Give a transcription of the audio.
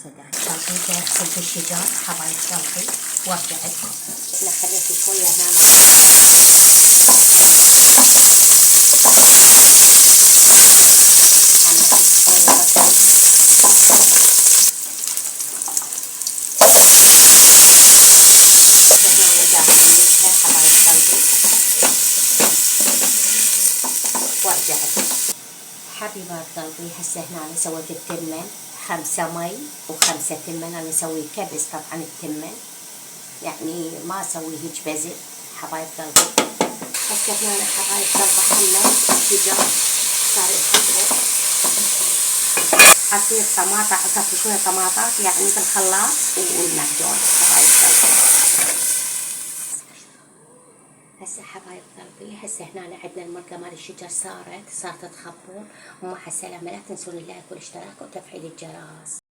قلبي جاي اغسل بالشجار حبايب قلبي وارجع لكم. انا خليت شويه هنا وارجع لكم. حبيبات قلبي هسه هنا انا سويت التمن 5 مي و5 تمن. انا اسوي كبس طبعا التمن يعني ما اسوي هيج بزل حبايب قلبي. هسه هنا انا حبايب قلبي حملت الشجار صار يحمر. حطيت طماطة عصرت شوية طماطات يعني بالخلاط والمعجون حبايب قلبي. هسه حبايب قلبي هسه هنا عندنا المرقة مال الشجر صارت تخبر. ومع السلامة لا تنسون اللايك والاشتراك وتفعيل الجرس.